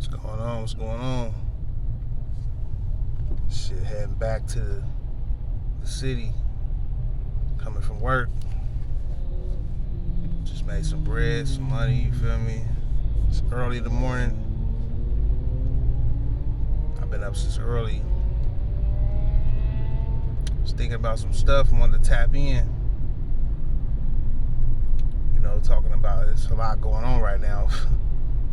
What's going on? What's going on? Shit, heading back to the city. Coming from work. Just made some bread, some money, you feel me? It's early in the morning. I've been up since early. Was thinking about some stuff, wanted to tap in. You know, talking about it's a lot going on right now.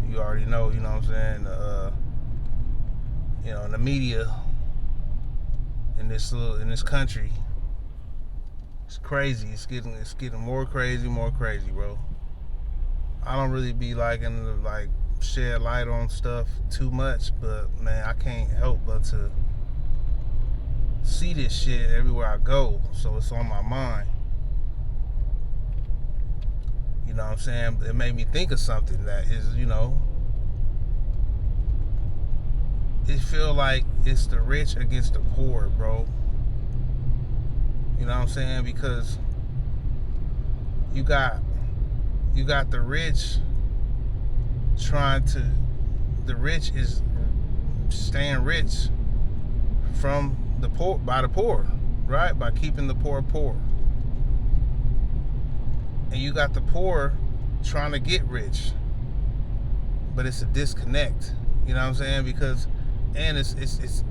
You already know, you know what I'm saying? In the media in this country. It's crazy. It's getting more crazy, bro. I don't really be liking to shed light on stuff too much, but man, I can't help but to see this shit everywhere I go. So it's on my mind. You know what I'm saying? It made me think of something that is, it feel like it's the rich against the poor, bro. You know what I'm saying? Because you got the rich the rich is staying rich from the poor, by the poor, right? By keeping the poor poor. And you got the poor trying to get rich. But it's a disconnect. You know what I'm saying? Because it's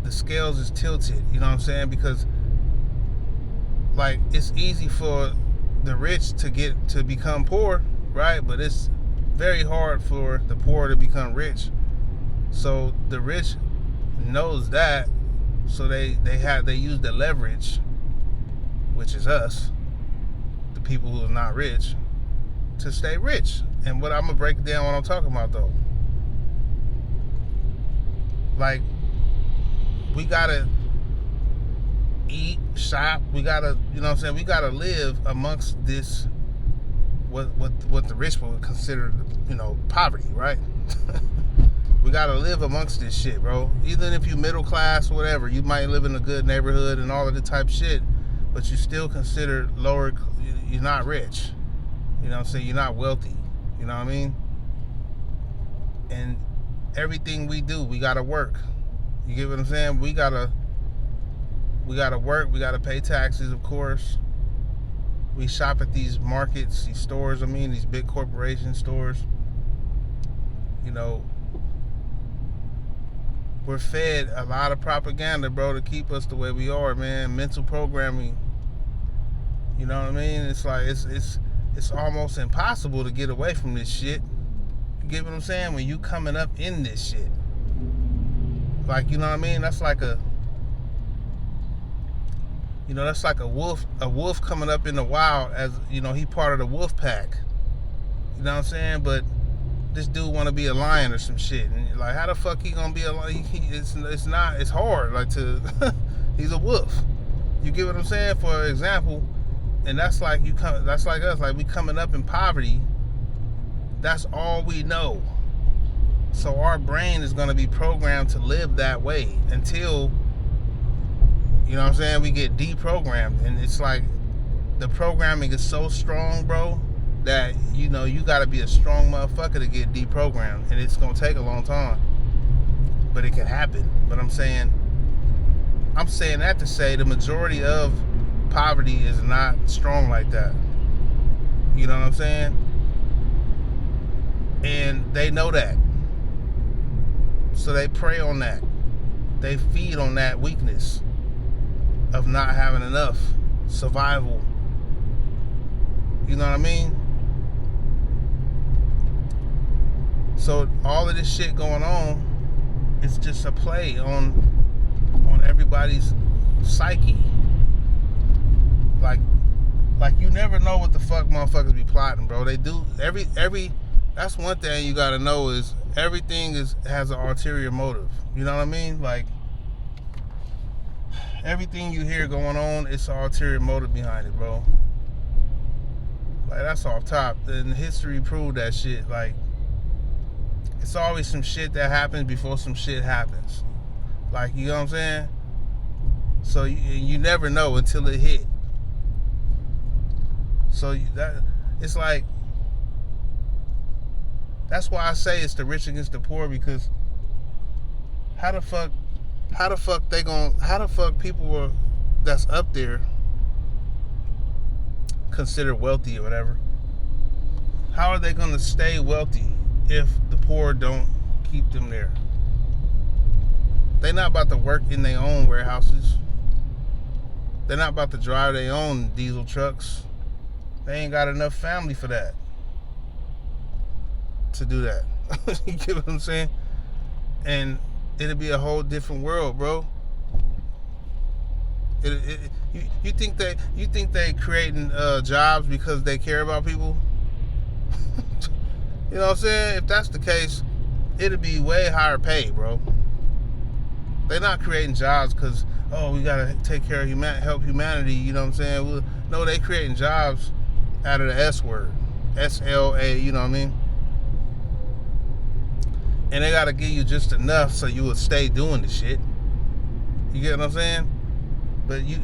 the scales is tilted, you know what I'm saying? Because it's easy for the rich to become poor, right? But it's very hard for the poor to become rich. So the rich knows that, so they use the leverage, which is us, the people who are not rich, to stay rich. And what I'm gonna break down what I'm talking about though. We gotta eat, shop, we gotta, you know what I'm saying, we gotta live amongst this, what the rich would consider, poverty, right? We gotta live amongst this shit, bro. Even if you middle class or whatever, you might live in a good neighborhood and all of the type shit, but you still consider lower, you're not rich. You know what I'm saying? You're not wealthy. You know what I mean? And everything we do, we gotta work. You get what I'm saying? We gotta work, we gotta pay taxes, of course. We shop at these markets, these stores, these big corporation stores. We're fed a lot of propaganda, bro, to keep us the way we are, man. Mental programming. You know what I mean? It's like it's almost impossible to get away from this shit. You get what I'm saying? When you coming up in this shit. You know what I mean? That's like a wolf coming up in the wild, as, he part of the wolf pack. You know what I'm saying? But this dude want to be a lion or some shit. And how the fuck he gonna be a lion? It's hard, he's a wolf. You get what I'm saying? For example, and that's like us, we coming up in poverty. That's all we know. So our brain is gonna be programmed to live that way until, you know what I'm saying, we get deprogrammed. And it's like the programming is so strong, bro, that you gotta be a strong motherfucker to get deprogrammed, and it's gonna take a long time, but it can happen. But I'm saying that to say the majority of poverty is not strong like that. You know what I'm saying? And they know that, so they prey on that. They feed on that weakness of not having enough, survival. You know what I mean? So all of this shit going on, it's just a play on everybody's psyche. You never know what the fuck motherfuckers be plotting, bro. They do every. That's one thing you gotta know, is everything has an ulterior motive. You know what I mean? Everything you hear going on, it's an ulterior motive behind it, bro. That's off top. And history proved that shit. It's always some shit that happens before some shit happens. You know what I'm saying? So you never know until it hit. So it's That's why I say it's the rich against the poor, because how the fuck people that's up there considered wealthy or whatever, how are they gonna stay wealthy if the poor don't keep them there? They not about to work in their own warehouses. They're not about to drive their own diesel trucks. They ain't got enough family for that, to do that. You get what I'm saying? And it'll be a whole different world, bro. You think they creating jobs because they care about people? You know what I'm saying? If that's the case, it'll be way higher pay, bro. They're not creating jobs because, oh, we gotta take care of help humanity. You know what I'm saying? No, they creating jobs out of the S word, SLA. You know what I mean? And they gotta give you just enough so you will stay doing the shit. You get what I'm saying? But you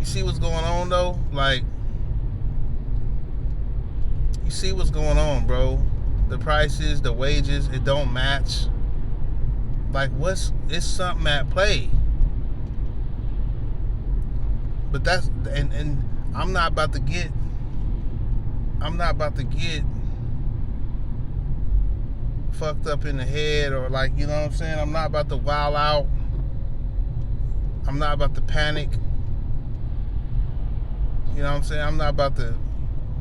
see what's going on though? Like, you see what's going on, bro? The prices, the wages, it don't match. Like, it's something at play. But that's, and I'm not about to get fucked up in the head, or like, you know what I'm saying? I'm not about to wild out. I'm not about to panic. You know what I'm saying? I'm not about to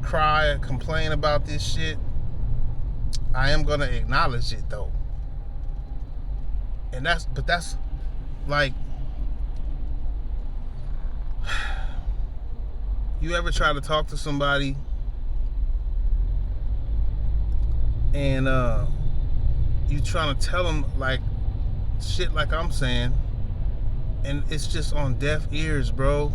cry and complain about this shit. I am gonna acknowledge it though. And that's like, you ever try to talk to somebody and you trying to tell them like shit like I'm saying, and it's just on deaf ears, bro.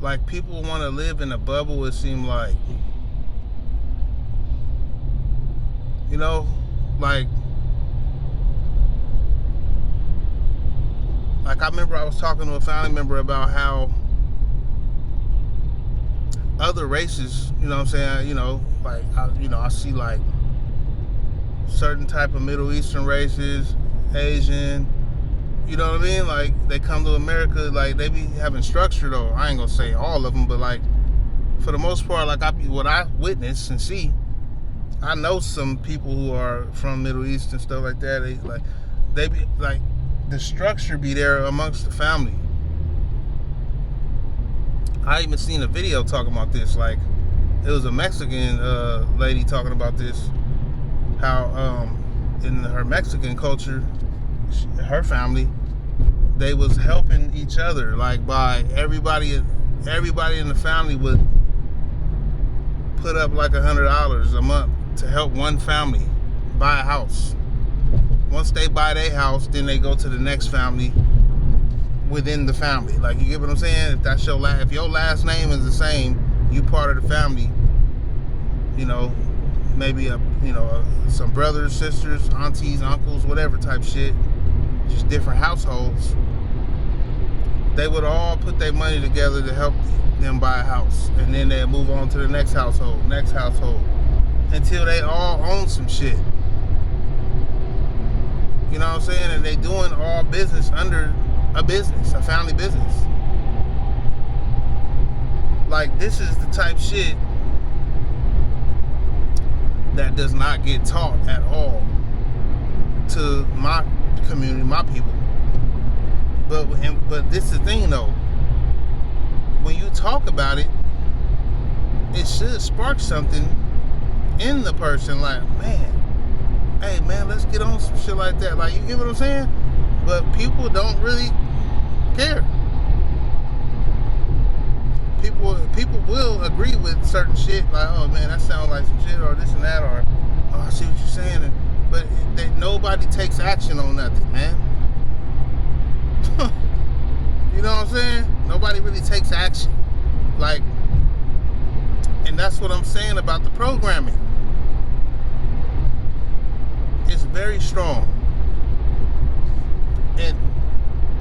Like, people want to live in a bubble, it seems like. You know, like I remember I was talking to a family member about how other races, you know what I'm saying, you know, like, I see like certain type of Middle Eastern races, Asian, you know what I mean? Like, they come to America, like, they be having structure though. I ain't gonna say all of them, but like, for the most part, like, what I witness and see, I know some people who are from Middle East and stuff like that. They be like, the structure be there amongst the family. I even seen a video talking about this. Like, it was a Mexican lady talking about this, how in her Mexican culture, her family, they was helping each other. Like, by everybody in the family would put up like $100 a month to help one family buy a house. Once they buy their house, then they go to the next family within the family. Like, you get what I'm saying? If that's if your last name is the same, you part of the family. You know, maybe some brothers, sisters, aunties, uncles, whatever type shit. Just different households. They would all put their money together to help them buy a house, and then they'd move on to the next household, until they all own some shit. You know what I'm saying? And they doing all business under a family business. Like, this is the type shit that does not get taught at all to my community, my people. But this is the thing though. When you talk about it, it should spark something in the person. Like, man, hey man, let's get on some shit like that. Like, you get what I'm saying? But people don't really care. People will agree with certain shit, like, oh man, that sounds like some shit, or this and that, or, oh, I see what you're saying, but nobody takes action on nothing, man. You know what I'm saying? Nobody really takes action. Like, and that's what I'm saying about the programming. It's very strong. And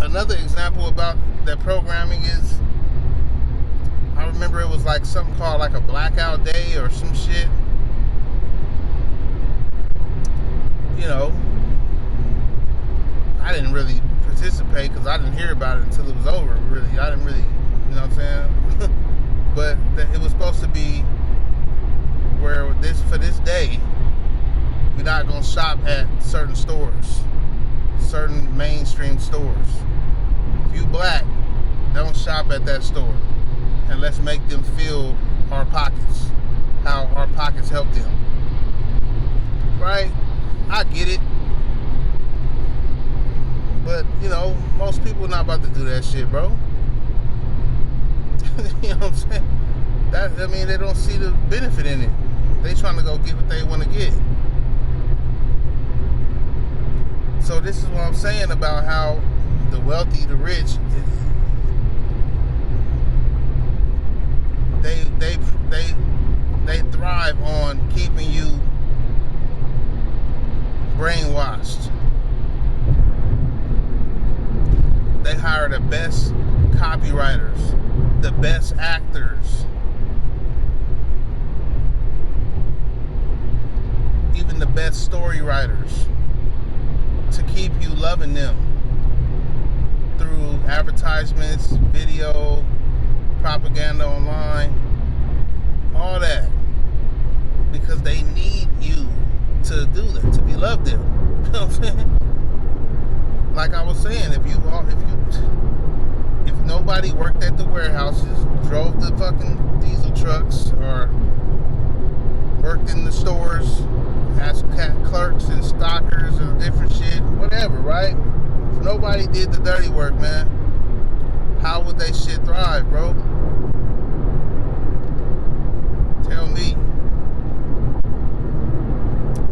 another example about that programming is, I remember it was like something called like a blackout day or some shit. hear about it until it was over. Really, I didn't really, you know what I'm saying? But it was supposed to be where for this day, we're not gonna shop at certain stores, certain mainstream stores. If you black, don't shop at that store, and let's make them feel our pockets, how our pockets help them. Right? I get it. But, you know, most people are not about to do that shit, bro. You know what I'm saying? They don't see the benefit in it. They trying to go get what they want to get. So this is what I'm saying about how the wealthy, the rich, they thrive on keeping you brainwashed. They hire the best copywriters, the best actors, even the best story writers, to keep you loving them through advertisements, video, propaganda online, all that, because they need you to do that, to be loved them. You know what I'm saying? Like I was saying, if nobody worked at the warehouses, drove the fucking diesel trucks, or worked in the stores as clerks and stockers and different shit, whatever, right? If nobody did the dirty work, man, how would they shit thrive, bro? Tell me.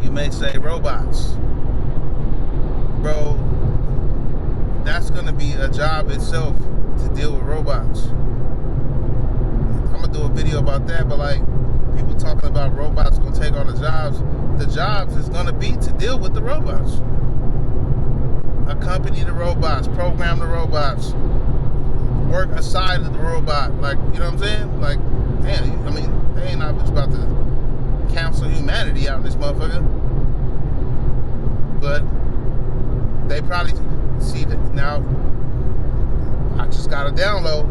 You may say robots. Bro, that's gonna be a job itself to deal with robots. I'm gonna do a video about that, but like, people talking about robots gonna take all the jobs is gonna be to deal with the robots. Accompany the robots, program the robots, work aside of the robot. Like, you know what I'm saying? Like, man, they ain't not just about to cancel humanity out in this motherfucker. But they probably see that now. I just got to download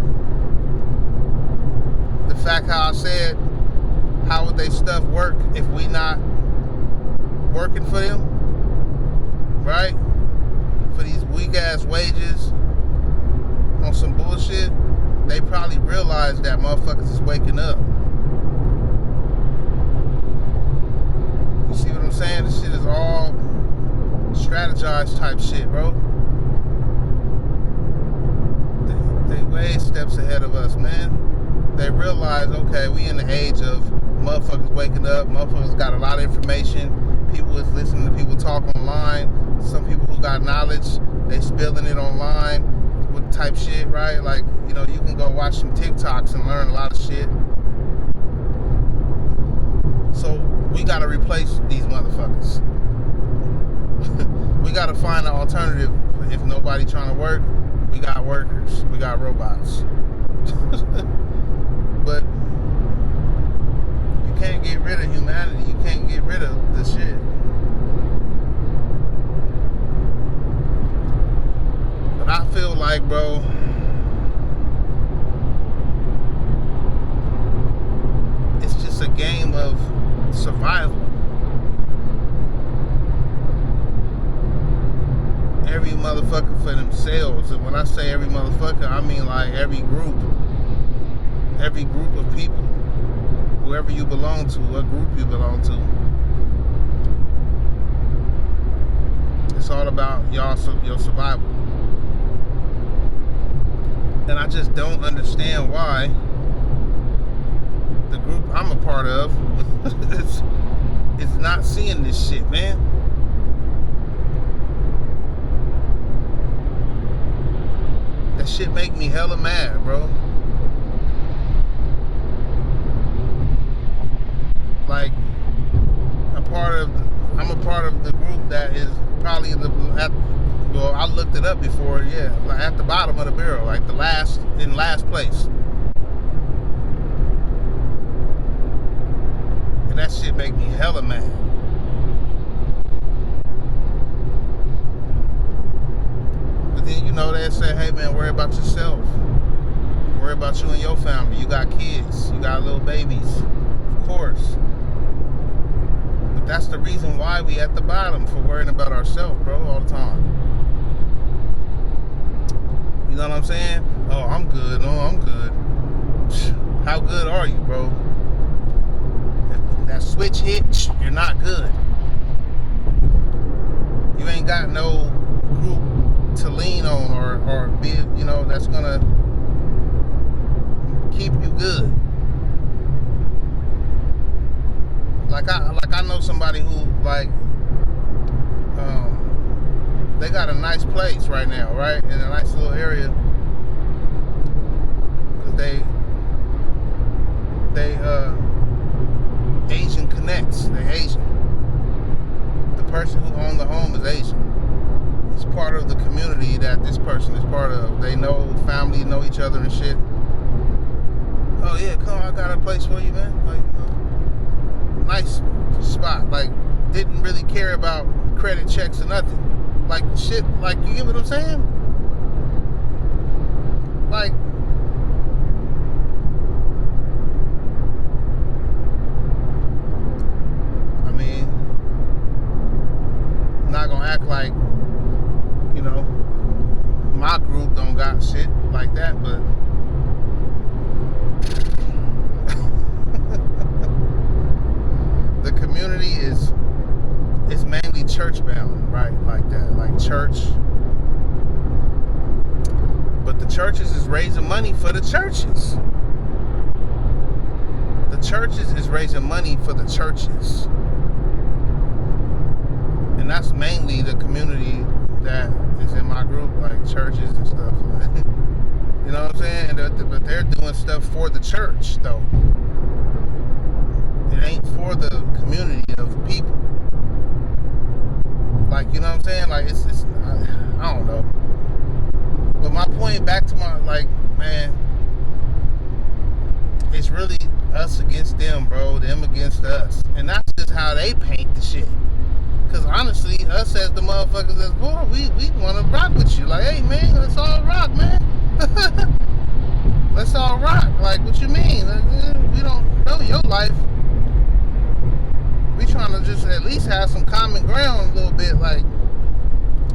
the fact how I said, how would they stuff work if we not working for them, right? For these weak ass wages on some bullshit. They probably realize that motherfuckers is waking up. You see what I'm saying? This shit is all strategized type shit, bro. They way steps ahead of us, man. They realize, okay, we in the age of motherfuckers waking up. Motherfuckers got a lot of information. People is listening to people talk online. Some people who got knowledge, they spilling it online with type shit, right? Like, you know, you can go watch some TikToks and learn a lot of shit. So we gotta replace these motherfuckers. We gotta find an alternative. If nobody trying to work, we got workers. We got robots. But you can't get rid of humanity. You can't get rid of the shit. But I feel like, bro, it's just a game of survival. Every motherfucker for themselves. And when I say every motherfucker, I mean like every group of people, whoever you belong to, what group you belong to. It's all about your survival. And I just don't understand why the group I'm a part of is not seeing this shit, man. That shit make me hella mad, bro. Like, I'm a part of the group that is probably well, I looked it up before, yeah, like at the bottom of the barrel, like in last place. And that shit make me hella mad. But then, you know, they say, hey man, worry about yourself. Worry about you and your family. You got kids. You got little babies. Of course. But that's the reason why we at the bottom, for worrying about ourselves, bro, all the time. You know what I'm saying? Oh, I'm good. No, I'm good. How good are you, bro? If that switch hit, you're not good. You ain't got no group to lean on or be, you know, that's gonna keep you good. Like I know somebody who, like, they got a nice place right now, right, in a nice little area, cause they Asian connects. They Asian. The person who owned the home is Asian. It's part of the community that this person is part of. They know family, know each other and shit. Oh yeah, come on, I got a place for you, man. Like, nice spot. Like, didn't really care about credit checks or nothing. Like, shit, like, you get what I'm saying? Like, I mean, I'm not gonna act like, you know, my group don't got shit like that, but the community is mainly church bound, right? Like that, like church. But the churches is raising money for the churches. The churches is raising money for the churches. And that's mainly the community that is in my group, like churches and stuff. You know what I'm saying? But they're doing stuff for the church, though. It ain't for the community of people. Like, you know what I'm saying? Like, it's I don't know. But my point back to my, like, man, it's really us against them, bro. Them against us. And that's just how they paint the shit. Because honestly, us as the motherfuckers as boy, we want to rock with you. Like, hey, man, let's all rock, man. Let's all rock. Like, what you mean? Like, we don't know your life. We trying to just at least have some common ground a little bit. Like,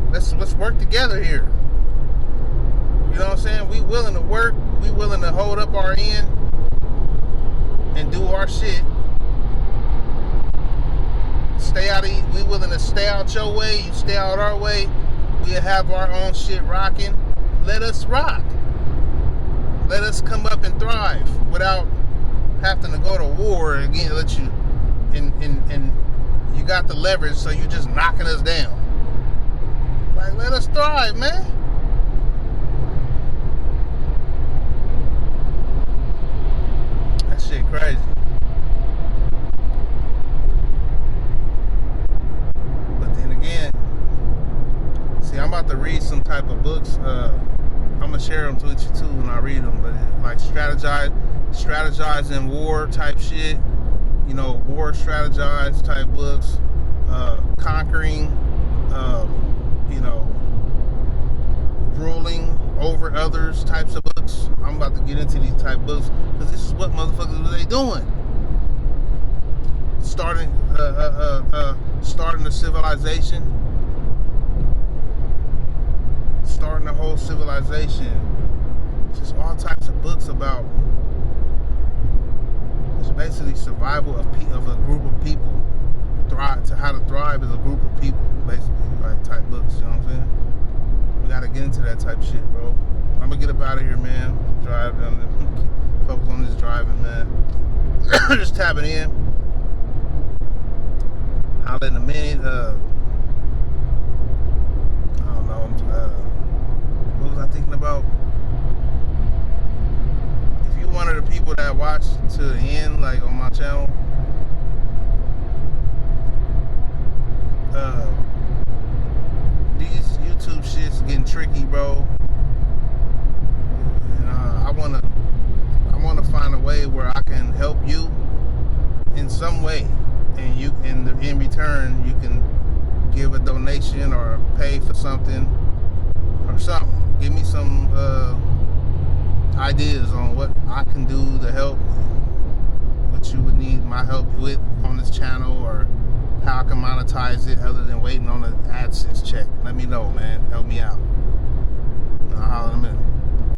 let's work together here. You know what I'm saying? We willing to work. We willing to hold up our end and do our shit. We willing to stay out your way. You stay out our way. We'll have our own shit rocking. Let us rock. Let us come up and thrive without having to go to war again. Let you and you got the leverage, so you just knocking us down. Like, let us thrive, man. That shit crazy. But then again, see, I'm about to read some type of books. I'm gonna share them with you too when I read them. But like strategizing war type shit. You know, war strategize type books, conquering, you know, ruling over others types of books. I'm about to get into these type books because this is what motherfuckers are they doing. Starting a civilization, starting a whole civilization. Just all types of books about. It's basically survival of a group of people, how to thrive as a group of people, basically, like type books. You know what I'm saying? We gotta get into that type shit, bro. I'm gonna get up out of here, man. Drive down, focus on this driving, man. Just tapping in. Holla in a minute. I don't know. What was I thinking about? One of the people that watch to the end, like on my channel, these YouTube shits getting tricky, bro. And I wanna find a way where I can help you in some way, and you in return you can give a donation or pay for something or something. Give me some ideas on what I can do to help, what you would need my help with on this channel, or how I can monetize it other than waiting on an AdSense check, let me know, man. Help me out. I'll holler in a minute.